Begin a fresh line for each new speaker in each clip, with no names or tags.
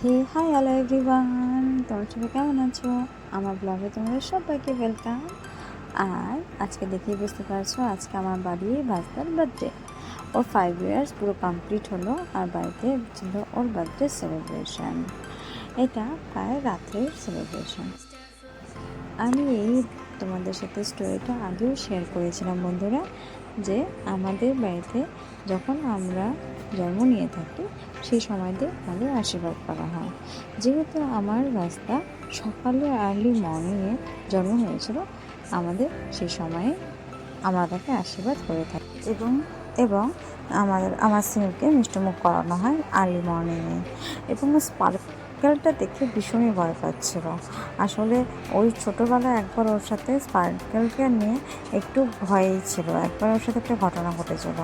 Hi hello everyone, তোমরা সবাই কেমন আছো? আমার ব্লগে তোমরা সবাইকে ওয়েলকাম। আর আজকে দেখেই বুঝতে পারছো, আজকে আমার বাড়ি ভাস্তার বার্থডে। ওর 5 ইয়ার্স পুরো কমপ্লিট হলো, আর বাড়িতে ছিল ওর বার্থডে সেলিব্রেশন। এটা প্রায় রাত্রের সেলিব্রেশন। আমি তোমাদের সাথে স্টোরিটা আগেও শেয়ার করেছিলাম বন্ধুরা, যে আমাদের বাড়িতে যখন আমরা জন্ম নিয়ে থাকি সেই সময়তে আমাদের আশীর্বাদ করা হয়। যেহেতু আমার রাস্তা সকালে আর্লি মর্নিংয়ে জন্ম হয়েছিল, আমাদের সেই সময়ে আমরা তাকে আশীর্বাদ করে থাকি এবং এবং আমার সিনুকে মিষ্টিমুখ করানো হয় আর্লি মর্নিংয়ে। এবং স্পার্কেলটা দেখে ভীষণই ভয় পাচ্ছিল। আসলে ওই ছোটোবেলায় একবার ওর সাথে স্পার্কেলকে নিয়ে একটু ভয়ই ছিল। একবার ওর সাথে একটা ঘটনা ঘটেছিল,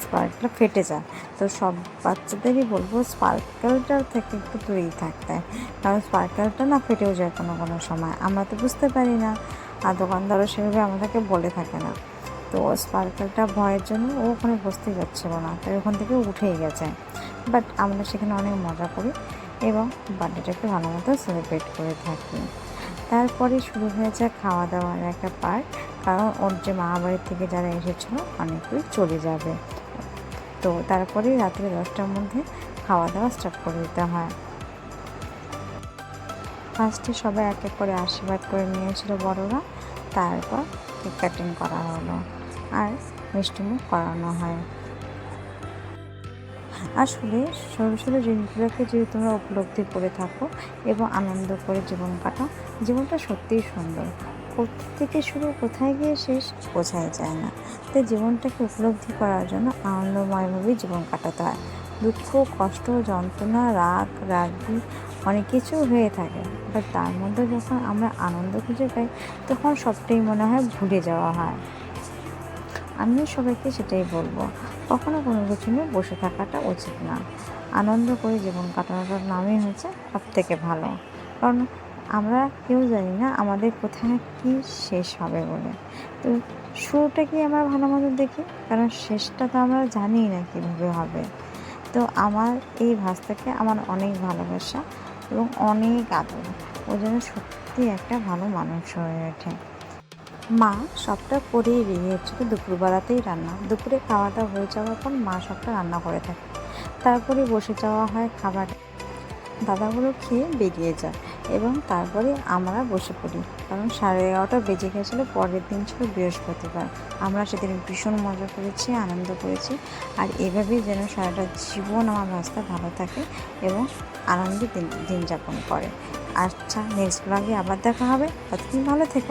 স্পার্কেলটা ফেটে যায়। তো সব বাচ্চাদেরই বলবো স্পার্কেলটার থেকে একটু দূরেই থাকতে, কারণ স্পার্কেলটা না ফেটেও যায় কোনো কোনো সময়, আমরা তো বুঝতে পারি না, আর দোকানদারও সেভাবে আমাদেরকে বলে থাকে না। তো স্পার্কেলটা ভয়ের জন্য ও ওখানে বসতেই যাচ্ছিলো না, তাই ওখান থেকে উঠেই গেছে। বাট আমরা সেখানে অনেক মজা করি এবং বার্থডেটাকে ভালো মতো সেলিব্রেট করে থাকি। তারপরে শুরু হয়েছে খাওয়া দাওয়ার একটা পার্ট, কারণ ওর যে মা বাড়ির থেকে যারা এসেছিলো অনেকেই চলে যাবে। তো তারপরে রাত্রে 10টার মধ্যে খাওয়া দাওয়া স্টার্ট করে দিতে হয়। ফার্স্টে সবাই এক এক করে আশীর্বাদ করে নিয়েছিল বড়রা, তারপর কেক কাটিং করা হলো আর মিষ্টিমুখ করানো হয়। আসলে সরু সরু জিনিসগুলোকে যদি তোমরা উপলব্ধি করে থাকো এবং আনন্দ করে জীবন কাটাও, জীবনটা সত্যিই সুন্দর। থেকে শুরু কোথায় গিয়ে শেষ বোঝাই যায় না। তাই জীবনটাকে উপলব্ধি করার জন্য আনন্দময়ভাবেই জীবন কাটাতে হয়। দুঃখ, কষ্ট, যন্ত্রণা, রাগি অনেক কিছু হয়ে থাকে, বাট তার মধ্যে যখন আমরা আনন্দ খুঁজে পাই তখন সবটাই মনে হয় ভুলে যাওয়া হয়। আমিও সবাইকে সেটাই বলবো, কখনো কোনো কিছু নিয়ে বসে থাকাটা উচিত না। আনন্দ করে জীবন কাটানোটার নামই হচ্ছে সব থেকে ভালো, কারণ আমরা কেউ জানি না আমাদের কোথায় কী শেষ হবে বলে। তো শুরুটা কি আমরা ভালো মতো দেখি, কারণ শেষটা তো আমরা জানি না কীভাবে হবে। তো আমার এই ভাস্তাকে আমার অনেক ভালোবাসা এবং অনেক আদর, ওই জন্য সত্যি একটা ভালো মানুষ হয়ে ওঠে। মা সবটা করেই দিয়েছিল, দুপুরবেলাতেই রান্না, দুপুরে খাওয়া দাওয়া হয়ে যাওয়ার পর মা সবটা রান্না করে থাকে। তারপরে বসে যাওয়া হয় খাবার, দাদাগুলো খেয়ে বেরিয়ে যায় এবং তারপরে আমরা বসে পড়ি, কারণ 11:30 বেজে গেছিলো। পরের দিন ছিল বৃহস্পতিবার। আমরা সেদিন ভীষণ মজা করেছি, আনন্দ করেছি, আর এভাবেই যেন সারাটা জীবন আমার রাস্তা ভালো থাকে এবং আনন্দে দিন যাপন করে। আচ্ছা, নেক্সট ব্লগে আবার দেখা হবে, ততদিন ভালো থেকো।